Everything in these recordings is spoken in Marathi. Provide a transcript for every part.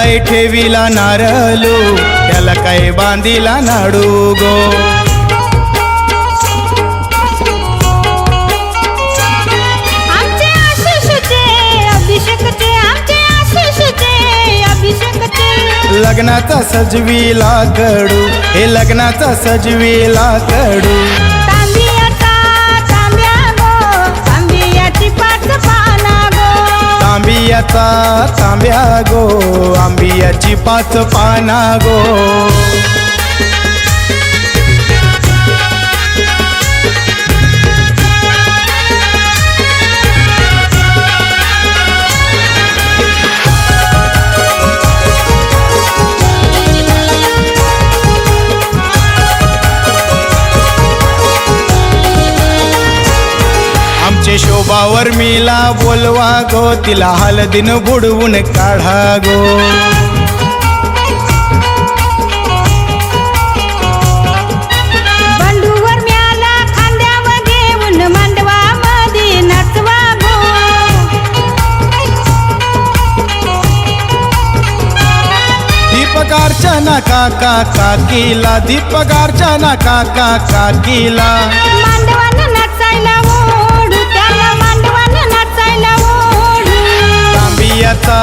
काय ठेविला नारळू त्याला काय बांधिला नाडू गो. आमचे आशिषचे अभिषेकचे आमचे आशिषचे अभिषेकचे लग्नाचा सजविला कडू हे लग्नाचा सजविला कडू. तांब्याची पाच पाना गो तांबियाचा तांब्या गो आंबियाची पाच पाना गो. आमचे शोभावर मिला बोलवा गो तिला हळदीन बुडवून काढा गो. बंडूवर म्याला खांद्यावर घेऊन मांडवा मध्ये नाचवा गो. दीपकार्चना काका काकीला दीपकार्चना काका काकीला. मांडवान नाचायला ओढू त्याला मांडवान नाचायला ओढू. तांबियाचा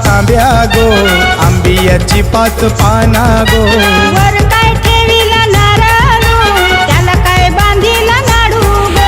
तांब्या गो आंबियाची पाच पाना गो. वर काय ठेविला नारळू त्याला काय बांधिला नाडू गो.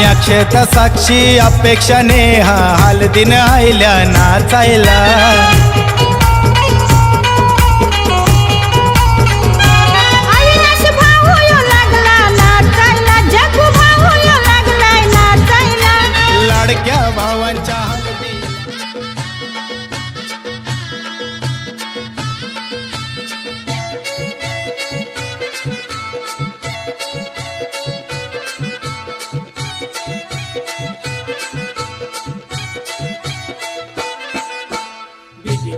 अक्षता साक्षी अपेक्षा नेहा हळदीन आयल्या नाचायला. अविनाश भाऊ यो लागला नाचायला जगू भाऊ यो लागलाय नाचायला. लाडक्या भावांच्या हळदी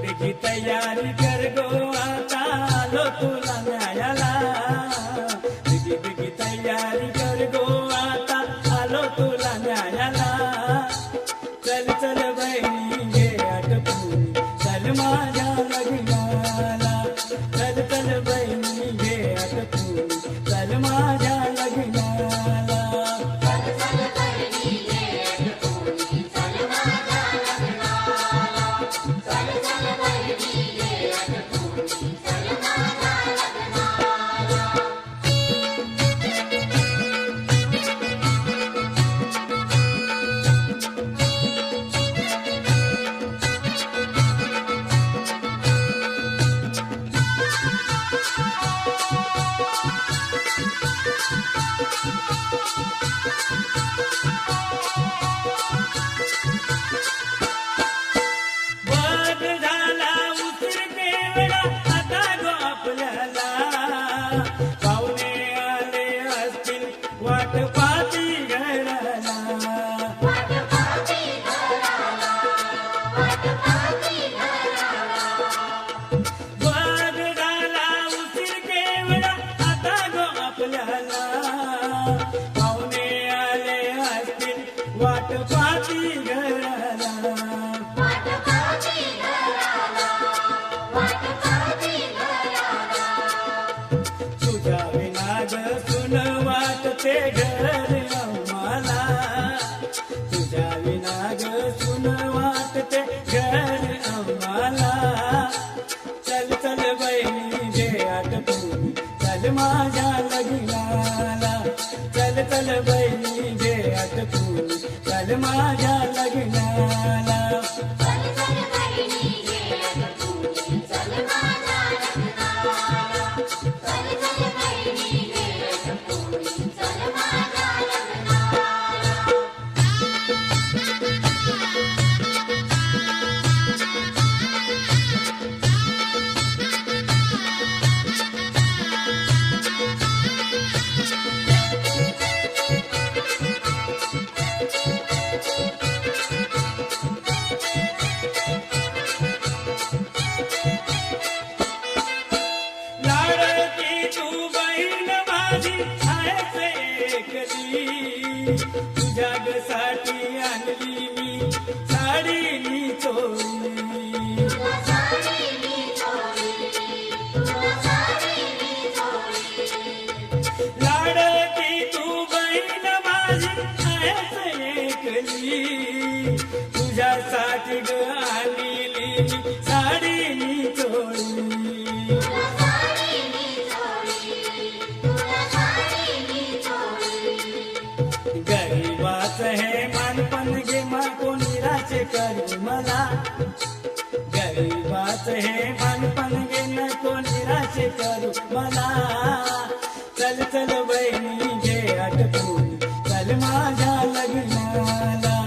बिगी तयारी कर गो आता आलो तुला न्यायाला. बिगी तयारी कर गो आता आलो तुला न्यायाला. चल चल बहिणी घे आटपून चल माझ्या लग्नाला. चल चल बहिणी घे आटपून चल माझ्या लग्नाला. पाहुणे आले असतील वाट पाती घराला. बघ झाला उशीर केवढा आता गो आपल्याला. पाहुणे आले असतील वाट पाती घराला. तुझ्या विना ग सुन वाटते घर आम्हाला. तुझ्या विना ग सुन वाटते घर आम्हाला. चल चल बहिणी घे आटपून चल माझ्या लग्नाला. चल चल बहिणी घे आटपून चल माझ्या लग्नाला. चल चल बहिणी घे आटपून चल माझ्या तुझ्यासाठी आणली मी साडीनी चोळी लाडकी तू बहीण माझी आहेस एकली तुझ्यासाठी ग आणली मी साडीनी चोळी गरीबाच हे मानपण घे मागो निराशे करू मला गरीबाच हे मानपण घे नको निराशे करू मला चल चल बहिणी घे आटपून चल माझ्या लग्नाला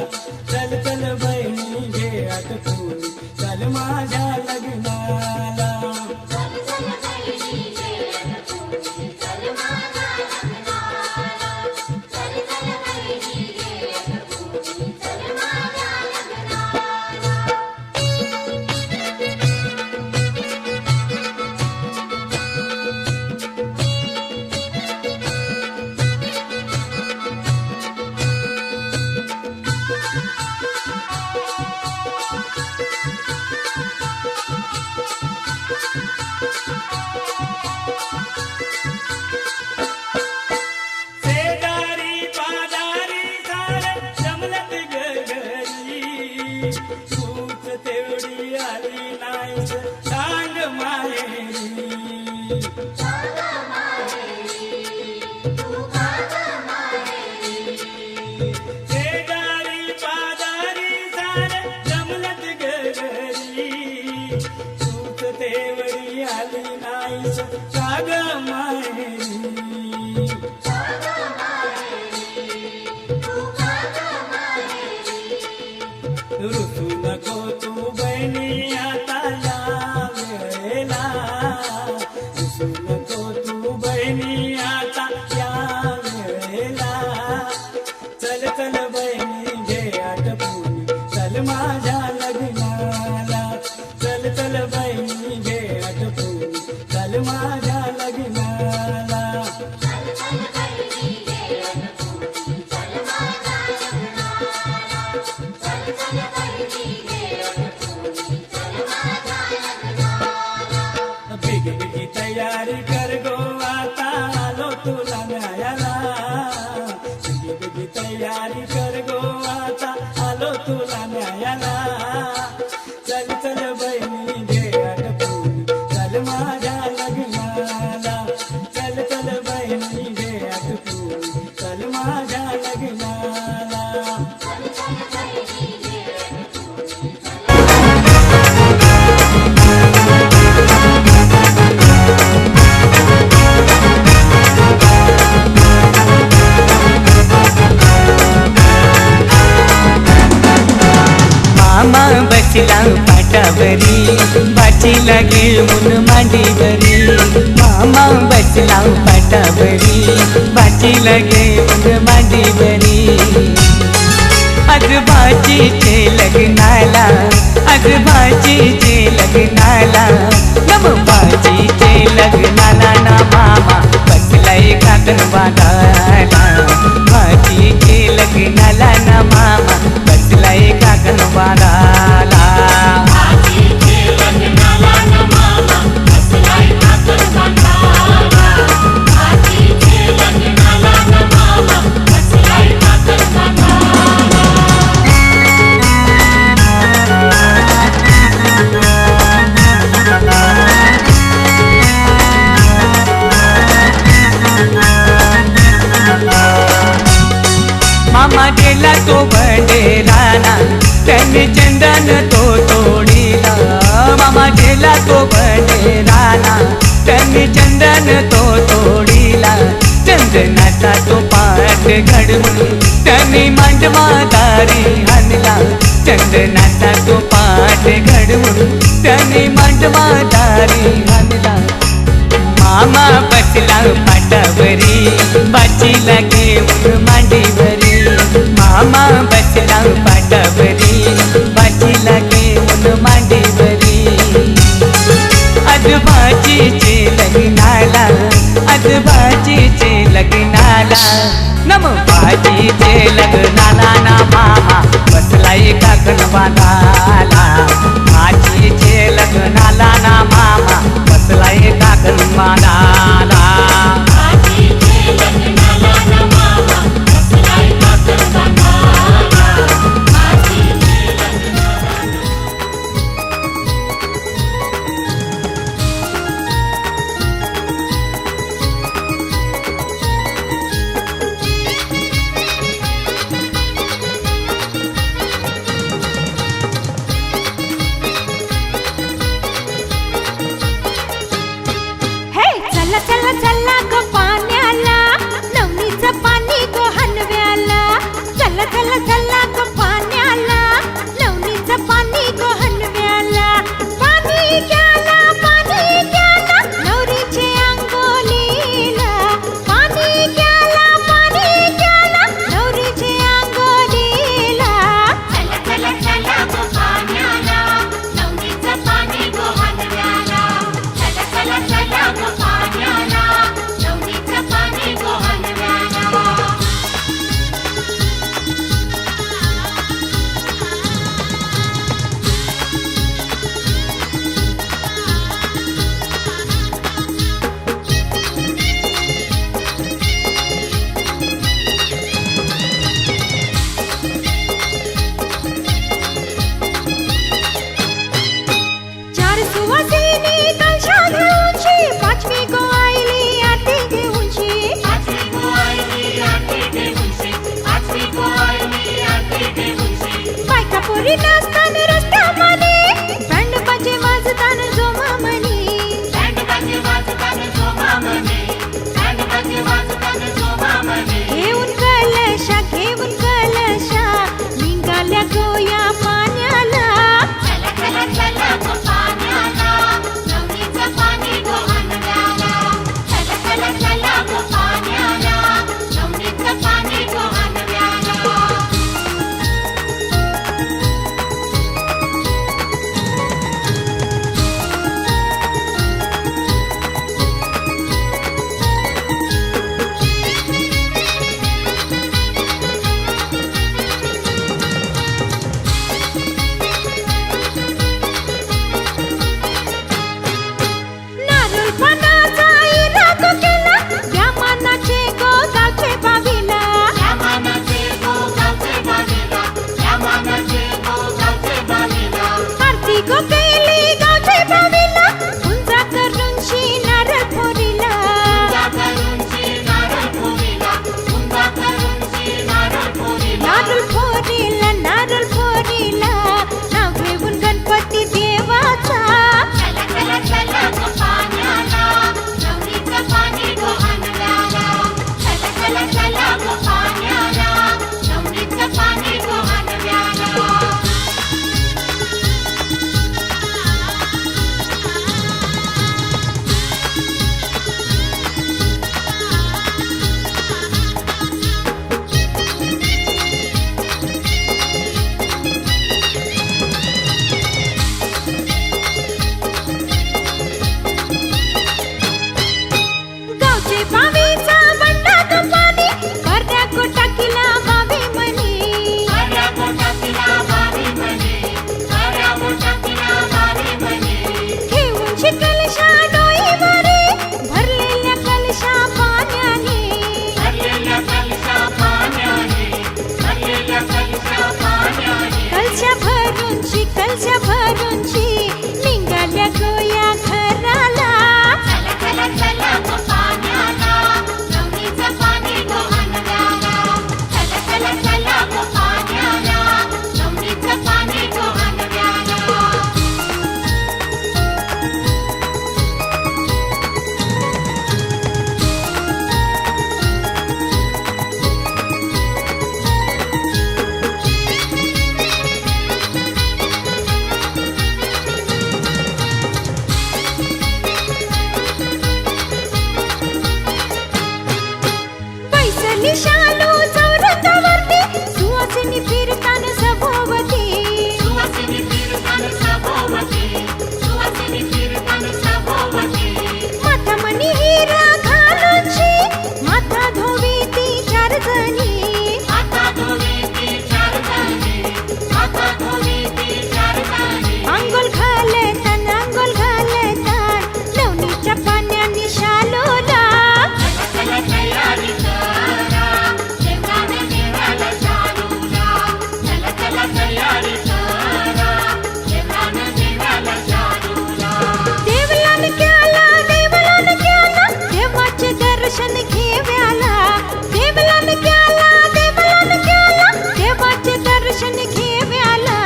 चल चल बहिणी घे आटपून चल माझ्या लग्नाला तूच तेवढी आली नाही सांग माहेरी शेजारी पादारी सारे जमलत घरी तूच तेवढी आली नाही सांग माहेरी रुसू नको तू बहिणी आता या वेळेला रुसू नको तू बहिणी आता या वेळेला चल चल बहिणी घे आटपून चल माझ्या लग्नाला चल चल बहिणी घे आटपून चल माझ्या लग्नाला बिगी तयारी कर गो आता आलो तुला न्यायाला बिगी तयारी कर गो आता आलो तुला न्यायाला चल चल बहिणी घे आटपून चल माझ्या लग्नाला चल चल बहिणी घे आटपून चल माझ्या लग्नाला मामा बसला पाटावरी बाचीला घेऊन मांडीवरी मामा बसला पाटावरी बाचीला घेऊन मांडीवरी आज भाजीचे लग्नाला आज भाजीचे लग्नाला नम भाजीचे लग्नाला ना मामा बसलाय काकण बांधायला भाजीचे लग्नाला ना मामा बसलाय काकण बांधायला मामा गेला तो बंडेराना त्यांनी चंदन तो तोडीला मामा गेला तो बंडेराना त्यांनी चंदन तो तोडीला चंदनाचा तो पाठ घडवून त्यांनी मांडवादारी आणला चंदनाचा तो पाठ घडवून त्यांनी मांडवादारी आणला मामा बसला पाटावरी बाचीला घेऊन मांडीवरी मामा बसला पाटावरी बाचीला घेऊन मांडीवरी आज भाजीचे लग्नाला आज भाजीचे लग्नाला नम भाजीचे लग्नाला दर्शन घेव्याला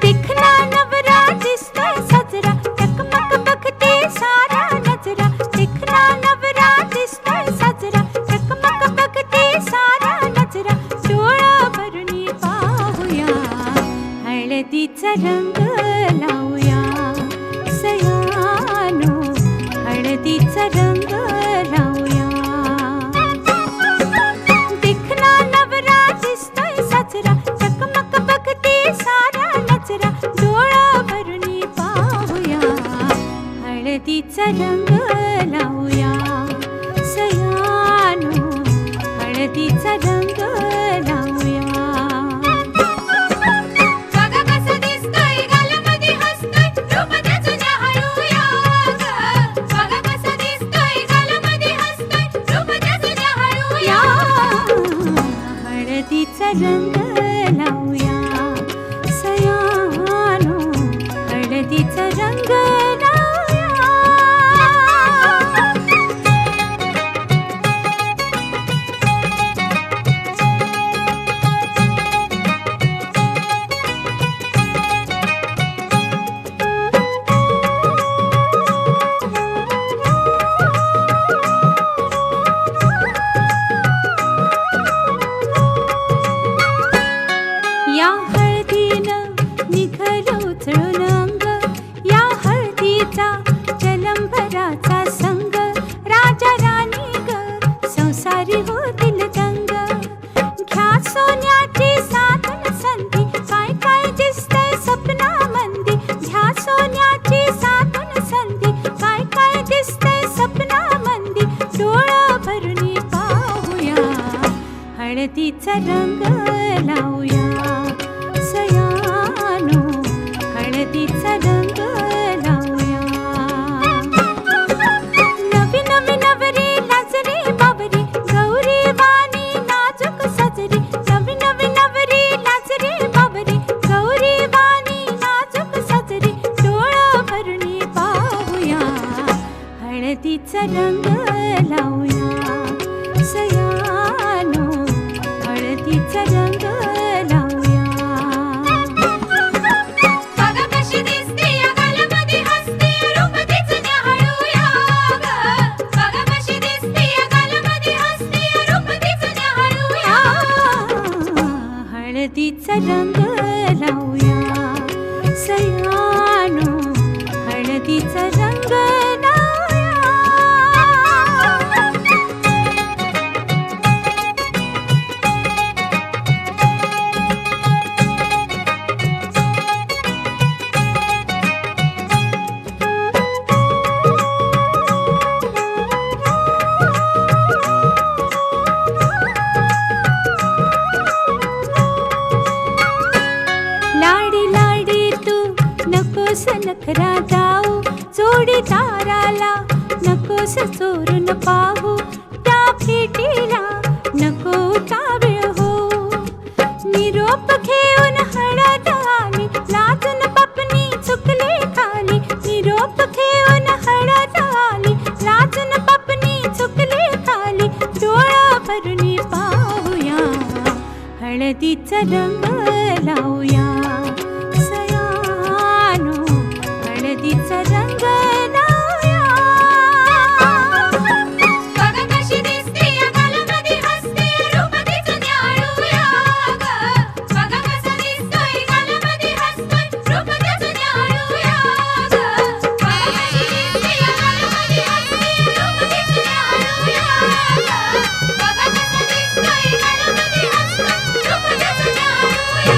दिखना नवरा दिसतोय साजरा टकमक बघते सारा नजरा दिखना नवरा दिसतोय साजरा टकमक बघते सारा नजरा डोळा भरुनी पाहूया हळदीचा रंग लावूया सयानो हळदीचा रंग लावूया दिखना नवरा दिसतोय साजरा टकमक बघते सारा नजरा डोळा भरुनी पाहूया हळदीचा रंग लावूया सयानो हळदीचा रंग लावूया बघा कसं दिसतोय गालामध्ये हसतोय रूप त्याचं न्याहाळूया ग. बघा कसं दिसतोय गालामध्ये हसतोय रूप त्याचं न्याहाळूया हळदीचा रंग लावूया सयानो हळदीचा रंग लावूया या हळदीनं निघलं उचळून अंग या हळदीचा जलंभराचा संग राजा राणी ग संसारी होतील दंग घ्या सोन्याची साधन संधी काय काय दिसतंय सपनामंदी घ्या सोन्याची साधन संधी काय काय दिसतंय सपनामंदी डोळा भरुनी पाहूया हळदीचा रंग लावूया सयानो हळदीचा रंग लावूया नवी नवी नवरी लाजरी बावरी गौरी वाणी नाजूक सजरी नवी नवी नवरी लाजरी बावरी गौरी वाणी नाजूक सजरी डोळा भरुनी पाहूया हळदीचा रंग लावूया सयानो हळदीचा रंग लावूया बघा कशी दिसते या गालामध्ये हसते रूप तिचं न्याहाळूया ग. बघा कशी दिसते या गालामध्ये हसते रूप तिचं न्याहाळूया हळदीचा रंग लावूया सयानो हळदीचा रंग लावूया लाडी लाडी तू नकोस नखरा जाऊ जोडीदाराला नकोस चोरून पाहू त्या भेटीला नको उतावीळ हो निरोप घेऊन हळद आली लाजून बापनी चुकले खाली निरोप घेऊन हळद आली लाजून बापनी चुकले खाली डोळा भरुनी पाहूया हळदीचा रंग लावूया सयानो हळदीचा रंग लावूया बघा कशी दिसते या गालामध्ये हसते रूप तिचं न्याहाळूया ग. बघा कसं दिसतोय गालामध्ये हसतोय रूप त्याचं न्याहाळूया ग. बघा कशी दिसते या गालामध्ये हसते रूप तिचं न्याहाळूया ग. बघा कसं दिसतोय गालामध्ये हसतोय रूप त्याचं न्याहाळूया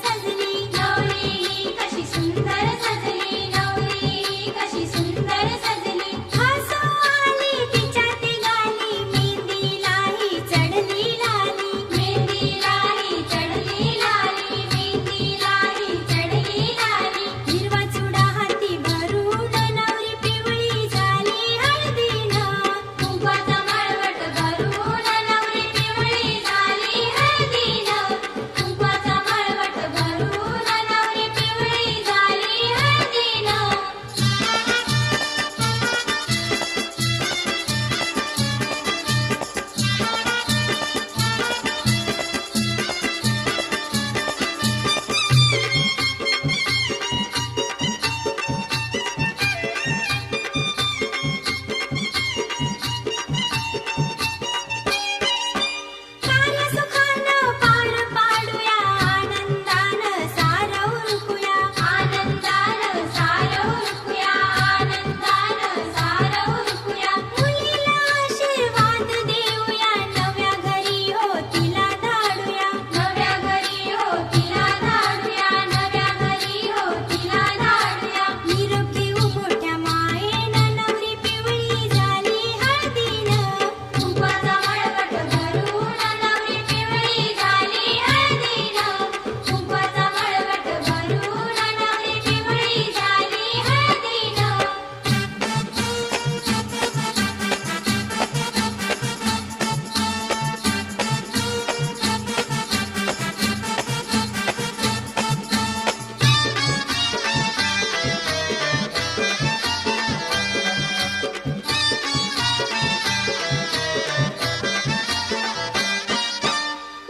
सजली नवरी कशी सुंदर सजली नवरी कशी सुंदर सजली हसू आली तिच्या ती गाली मेहंदीलाही चढली लाली मेहंदीलाही चढली लाली मेहंदीलाही चढली लाली हिरवा चुडा हाती भरून नवरी पिवळी झाली हळदीनं कुंकवाचा मळवट भरून नवरी पिवळी झाली हळदीनं कुंकवाचा मळवट भरून नवरी पिवळी झाली हळदीनं कार्य सुखानं पार पाडूया आनंदानं सारं उरकूया आनंदानं सारं उरकूया आनंदानं सारं उरकूया मुलीला आशीर्वाद देऊया नव्या घरी हो तिला धाडूया नव्या घरी हो तिला धाडूया नव्या घरी हो तिला धाडूया निरोप घेऊ मोठ्या मायेनं नवरी पिवळी झाली हळदीनं कुंकवाचा मळवट भरून नवरी पिवळी झाली हळदीनं कुंकवाचा मळवट भरून नवरी पिवळी झाली हळदीनं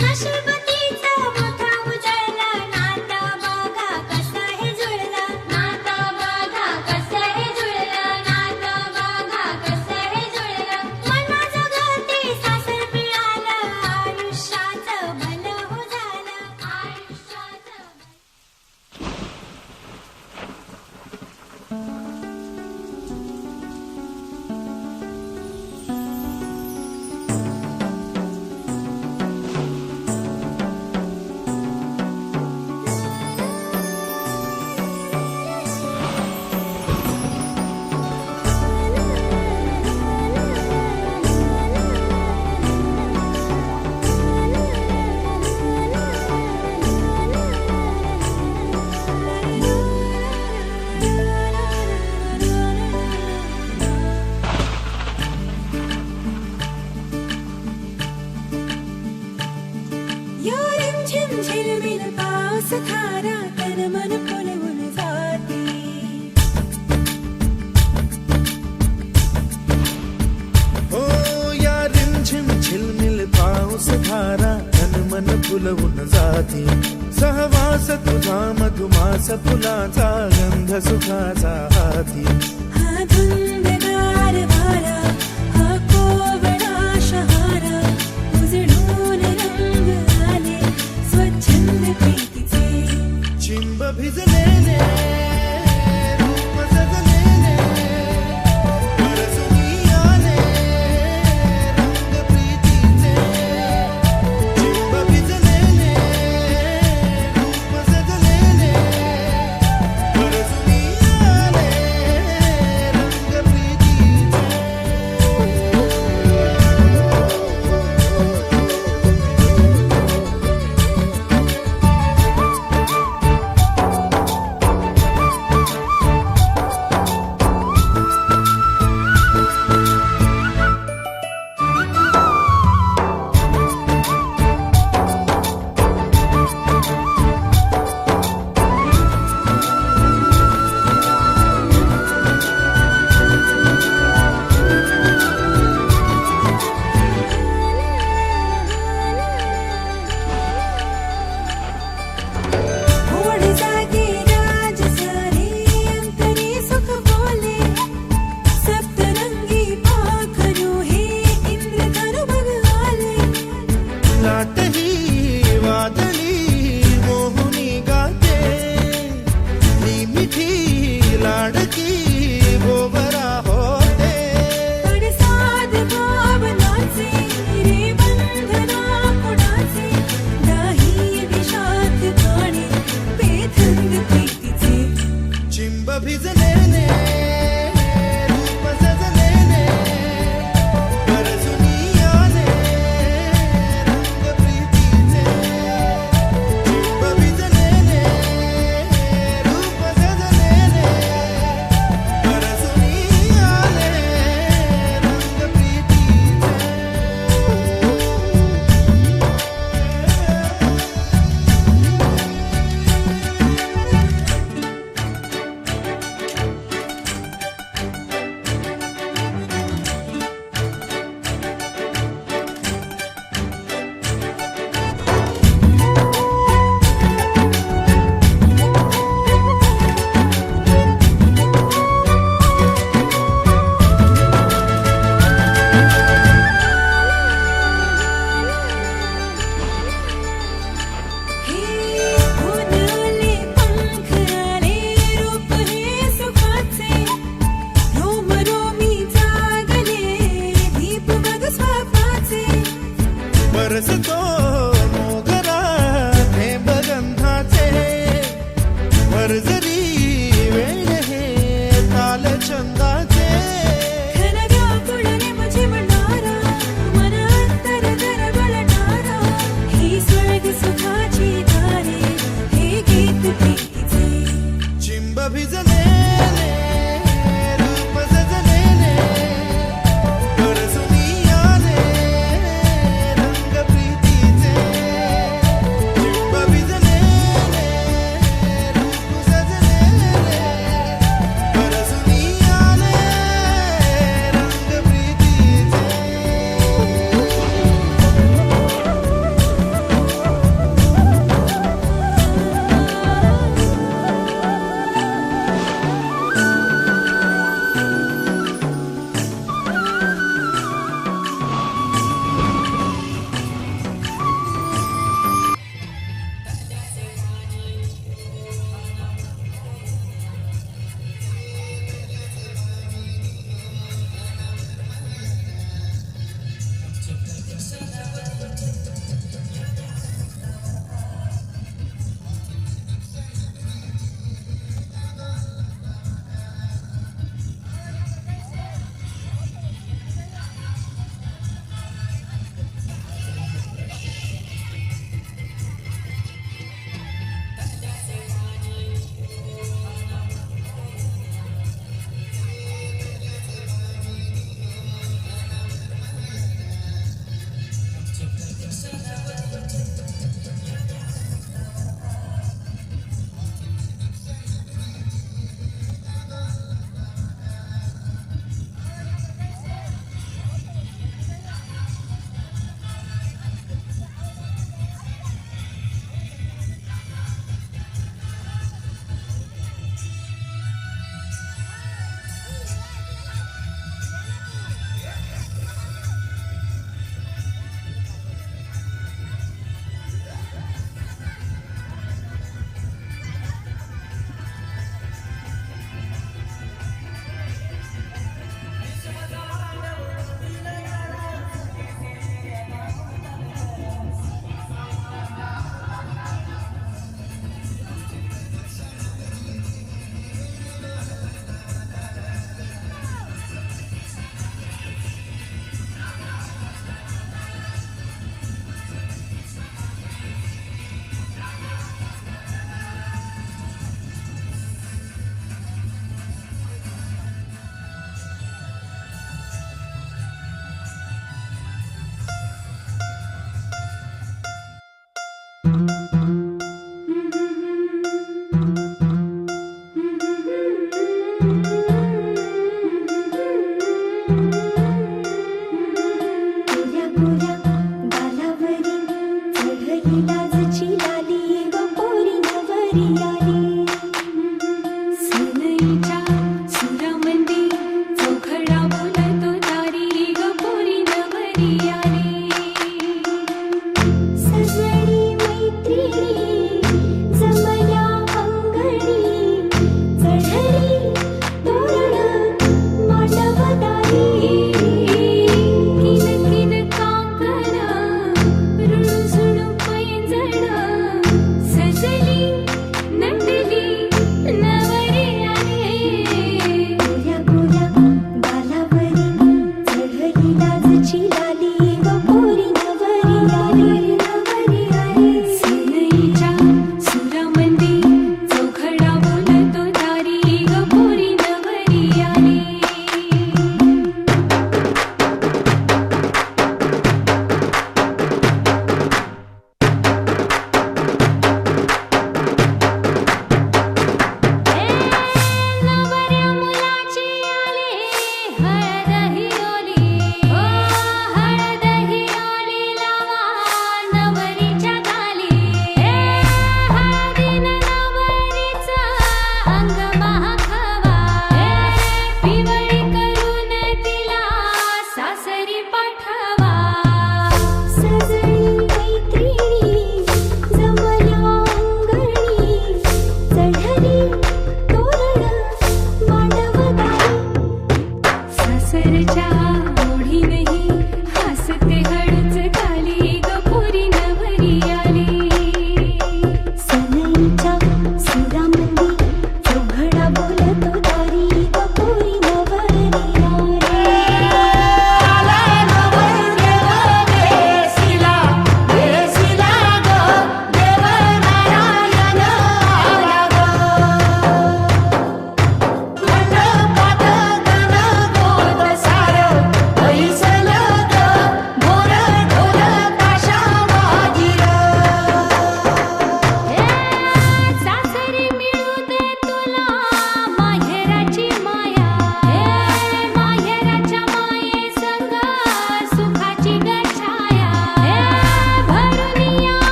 नशिबतीचं मोठा उजळला नातं बघा कसं हे जुळलं नातं बघा कसं हे जुळलं नातं बघा कसं हे जुळलं मनाजोगं ते सासर मिळालं आयुष्याचं भलं हो झालं आयुष्याचं या रिमझिम झिलमिल पाऊस धारा तन मन फुलवून जाते हो या रिमझिम झिलमिल पाऊस धारा तन मन फुलवून जाते सहवास तुझा मधुमास फुलाचा गंध सुखाचा हाती हा धुंदगार वारा हा कोवळा शहारा उजळून रंग आले स्वच्छंद प्रीतीचे चिंब भिजलेले रूप सजलेले परसुनी आले रंग प्रीतीचे चिंब भिजलेले रूप सजलेले परसुनी आले रंग प्रीतीचे गरजरी वेळ हे ताल छंदाचे घन व्याकुळने मुझे म्हणणारा मन अंतर दरवळणारा ही स्वर्ग सुखाची दारे हे गीत प्रीतीचे चिंब भिजलेले रूप सजलेले गरजुनी आले रंग प्रीतीचे चिंब भिजलेले रूप सजलेले गरजुनी आले रंग प्रीतीचे कोऱ्या कोऱ्या गालावरी चढली लाजची लाली व पोरी नवरी आली सनईच्या सुरामंदी चौघडा बोलतो तारी ग पोरी नवरी आली सजनी मैत्रिणी जमल्या अंगणी चढली तोरण मांडवदारी किन किन काकण रुणझुण पैंजण सजली नटली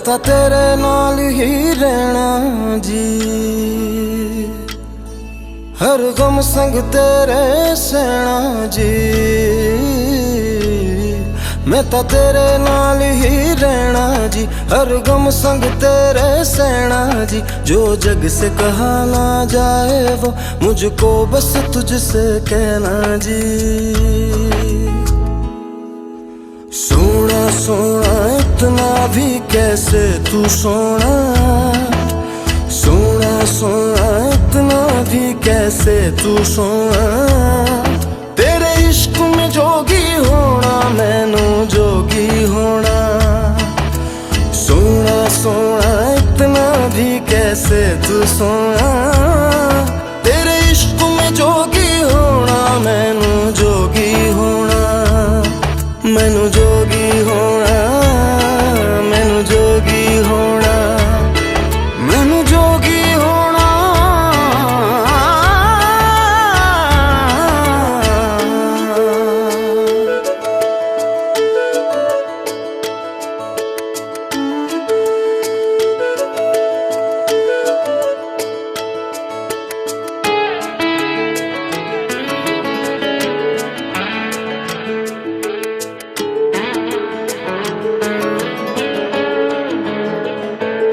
ਤਾਂ ਤੇਰੇ ਨਾਲ ਹੀ ਰਹਿਣਾ ਜੀ ਹਰ ਗਮ ਸੰਗ ਤੇਰੇ ਸਹਿਣਾ ਜੀ मैं तो तेरे नाल ही रहना जी हर गम संग तेरे सहना जी जो जग से कहा ना जाए वो मुझको बस तुझसे कहना जी सोना सोना इतना भी कैसे तू सोना सोना सोना इतना भी कैसे तू सोना तेरे इश्क में जोगी होना मैनू जोगी होना सोना सोना इतना भी कैसे तू सोना तेरे इश्क में जोगी होना मैनू जोगी होना मैनू जोगी होना मैनू जोगी होना मैनू जोगी होना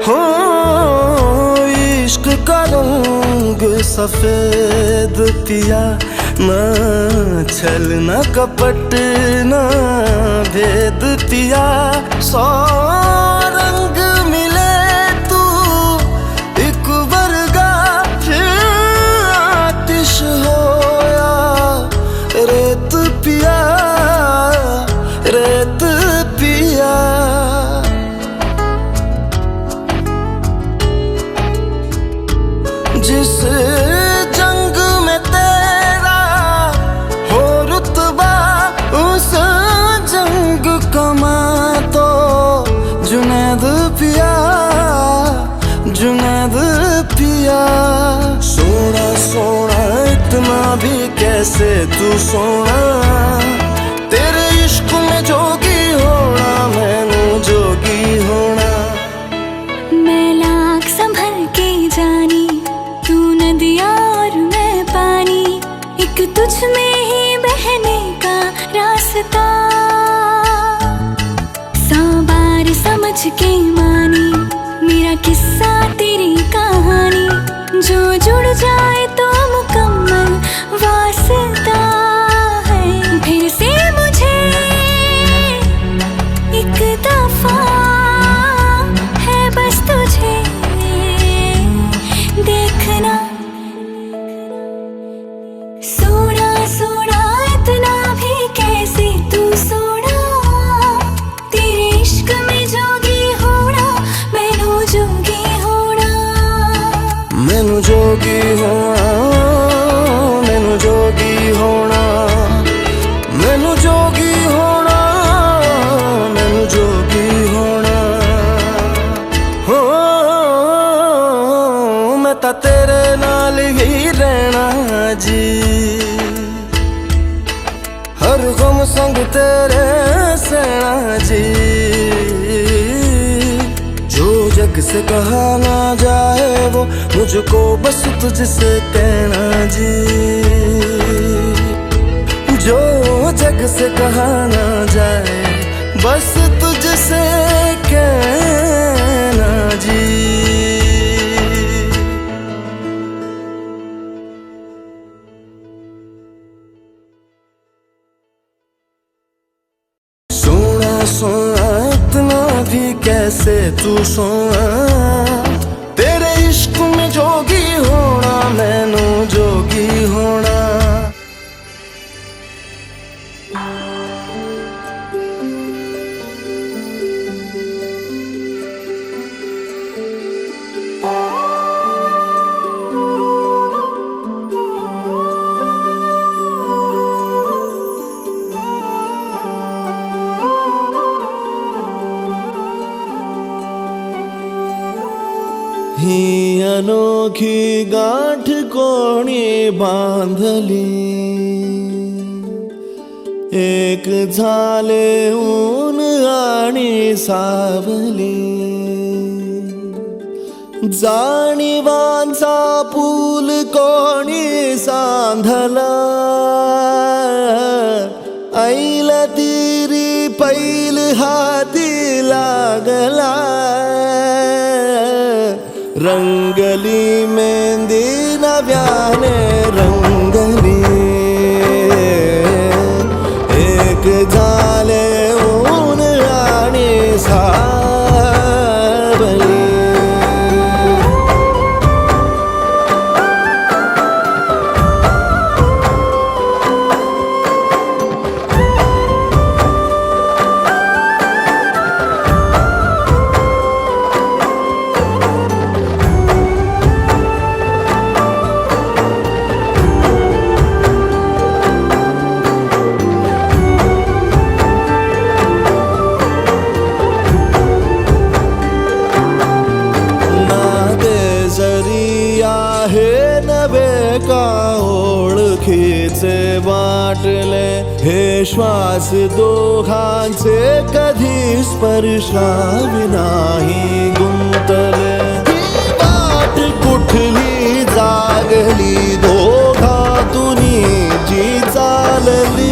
हो इश्क का रंग सफेद पिया न छल न कपट न भेद पिया सौ रंग मिले तू एक वर्गा फिर आतिश होया रेत पिया रेत पिया जिस जंग में तेरा हो रुतबा उस जंग कमा तो जुनैद पिया जुनैद पिया सोना सोना इतना भी कैसे तू सोना तेरे इश्क में जोगी होना मैनू जोगी होना मैं लाख संभल के जानी तू नदिया और मैं पानी एक तुझ में ही बहने का रास्ता सौ बार समझ के मानी मेरा किस्सा तेरी कहानी जो जुड़ जाए तो मुकम्मल वास्ता है फिर से मुझे एक दफा है बस तुझे देखना सोना सोना इतना भी कैसे तू सोना तेरे इश्क में जोगी होना मैनू जोगी होना मैनू जोगी होना मैनू जोगी होना मैनू जोगी होना मैनू जोगी होना हो मैं तो तेरे नाल ही रहना जी हर गम संग तेरे सहना जी जो जग से कहा ना जाए वो मुझको बस तुझसे कहना जी जो जग से कहा ना जाए बस तुझसे कहना जी सोना सोना इतना भी कैसे तू सोना तेरे इश्क में जोगी होना मैनू जोगी होना ही अनोखी गांठ कोणी बांधली एक झाले ऊन आणि सावली जाणीवांचा पूल कोणी सांधला ऐल तिरी पैल हाती लागला रंगली मेहंदी नव्याने रंगली एक झाले ऊन आणि सावली ओळखीचे वाटले हे श्वास दोघांचे कधी स्पर्शावी नाही गुंतले ही वाट कुठली जागली दोघातून जी चालली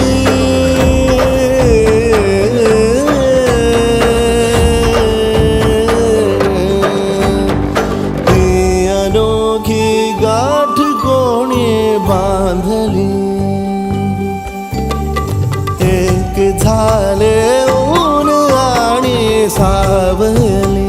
ही अनोखी गाठ कोणी बांधली एक झाले ऊन आणि सावली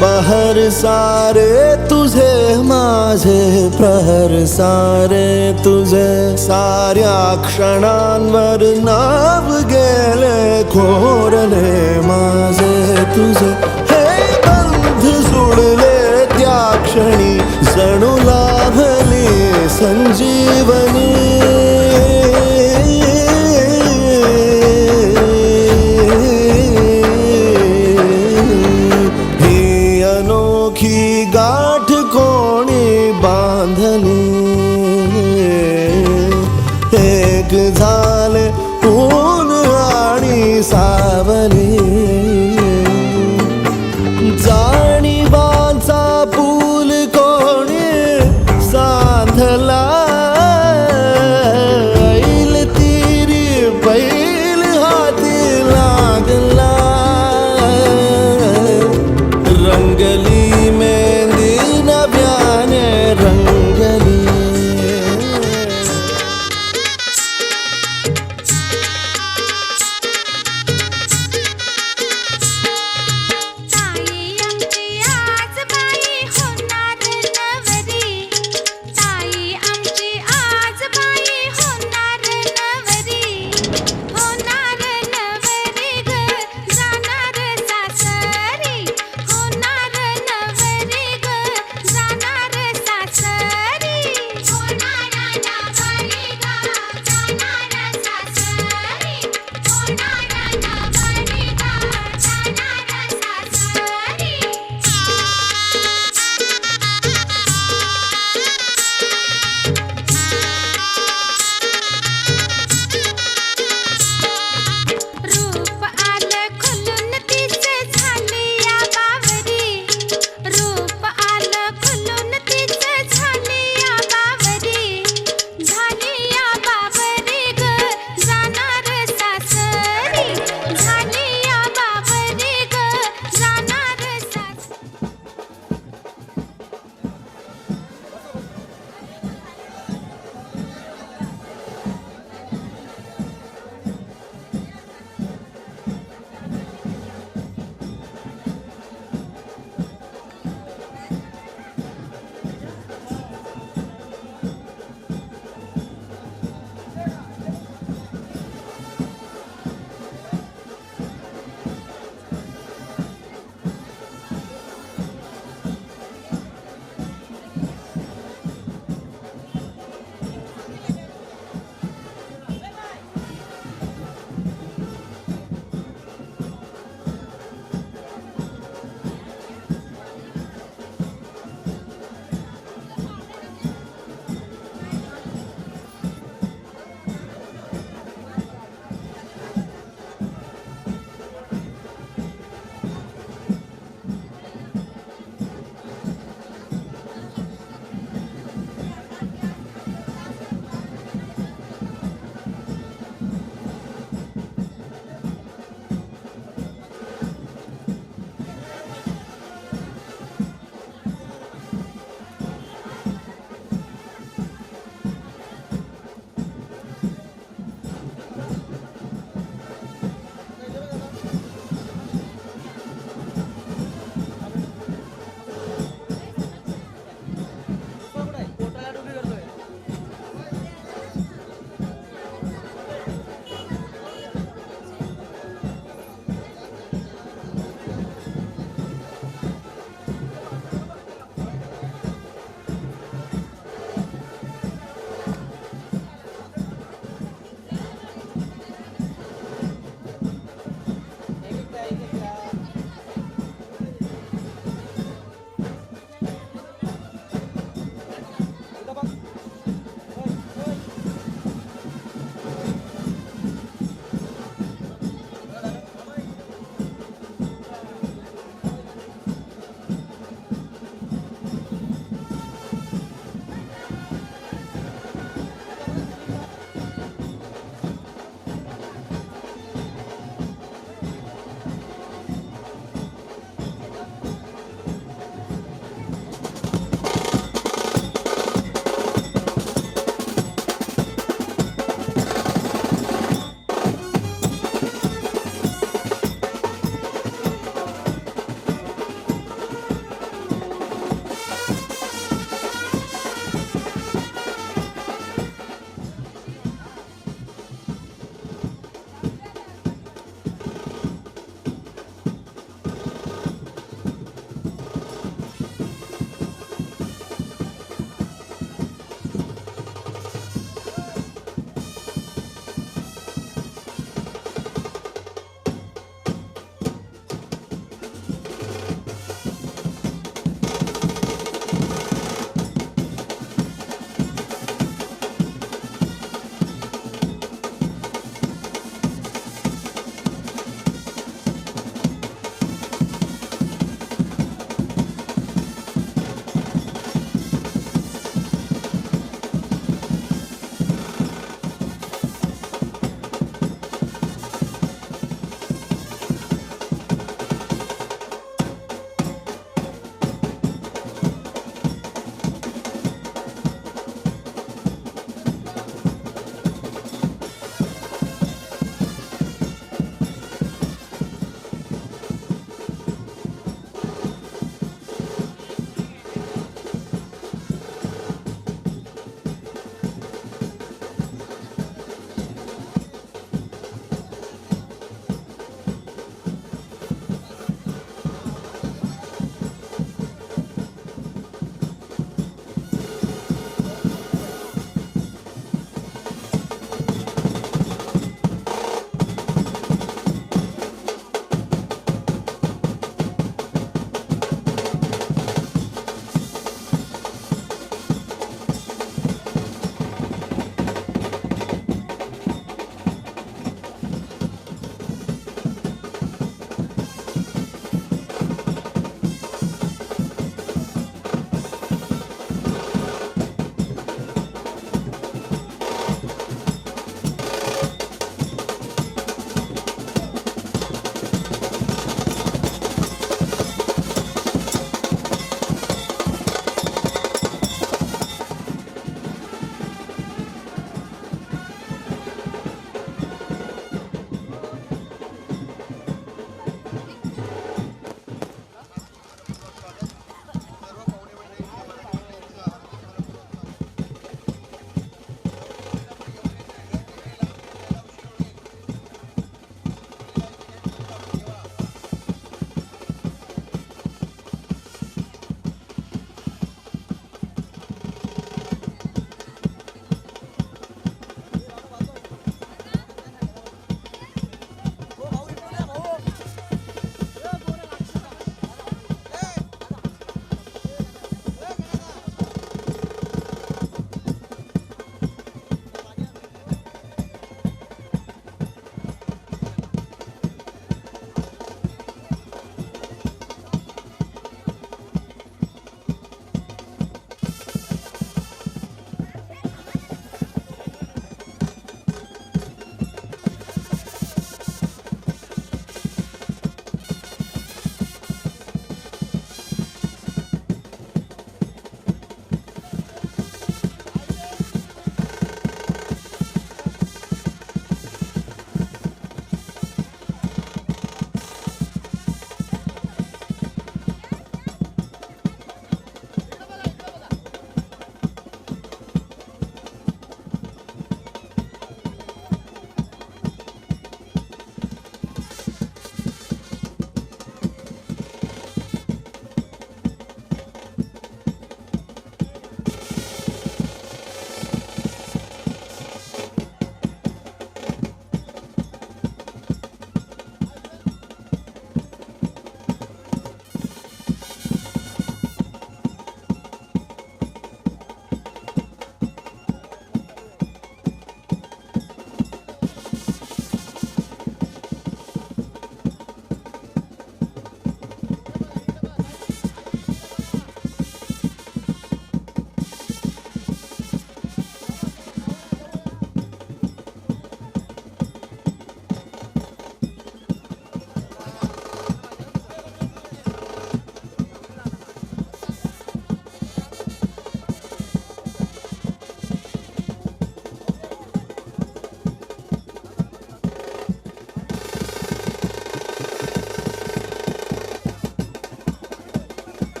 बहर सारे तुझे माझे प्रहर सारे तुझे साऱ्या क्षणांवर नाव गेले खोरले माझे तुझे हे बंध जुळले त्या क्षणी जणू लाभली संजीवनी गाठ कोणी बांधली एक झाले ऊन आणि सावली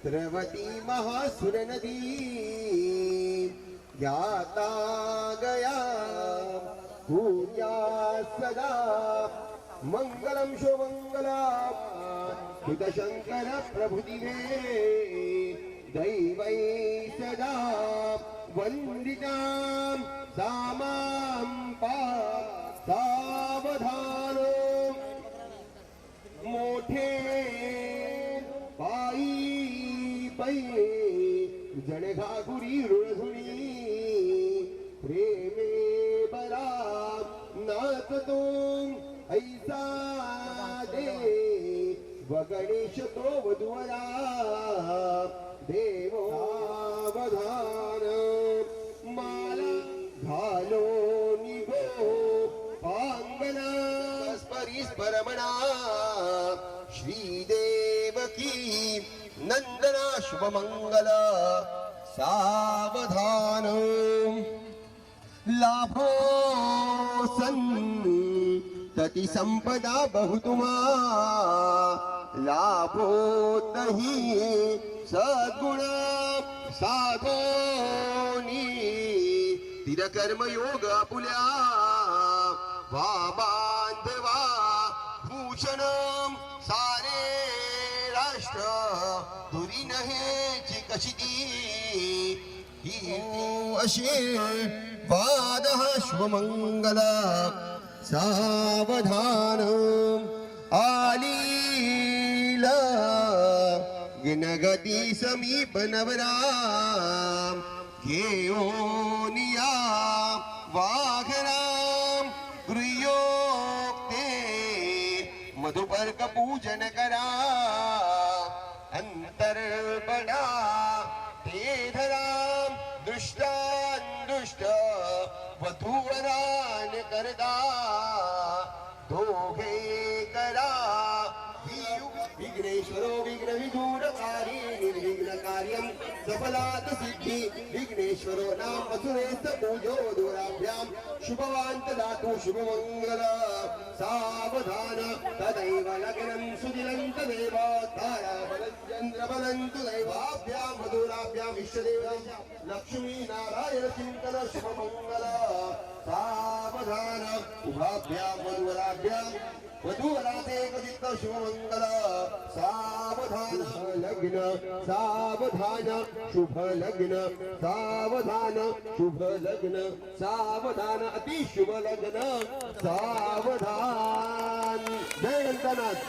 द्रवती महासुर नदी ज्ञाता गया पूज्या सदा मंगलम शुभमंगलम हितशंकर प्रभुदिवे दैवै सदा वंदितां सामां सावधान मोठे पायी पै जण घागुरी रुळझुणी प्रेमे बरा नाचतो ऐसा दे गणेश तो वधुवरा देवोवधान माला घालो निगो पांगना स्परिस्परमणा श्रीदेवकी नंदना शुभमंगल सावधान लाभो संतति संपदा बहुतुमा लाभो तही सद्गुण साधोनी तिर कर्मयोग आपुल्या वा बांधवा भूषण सारे राष्ट्र दुरी नहेची कशी ही अशी वाद शुभमंगल सावधान आलील गिनगती समीप नवरा घेऊनिया वाघराम गृह्योक्ते मधुपर्क पूजन करा अंतर्बडा ते धरा दुष्टान वधूवरान करता दोघे करा विघ्नेश्वरो विघ्न विदूरकारी निर्विघ्न कार्यं सफलात सिद्धी विघ्नेश्वरो नाम असुरेश पूजो दूराभ्याम शुभवांत दातु शुभमंगल सावधान तदैव लग्नं सुदिनं तदेव ताराबलचंद्र बलन्तु दैवाभ्याम मधुराभ्याम इष्टदेव लक्ष्मी नारायण चिंतन शुभमंगल सावधान उभाभ्याम मधुराभ्याम वधूवराते कथित शुभमंगल सावधान लग्न सावधान शुभ लग्न सावधान शुभ लग्न सावधान अति शुभ लग्न सावधान जय गणनाथ।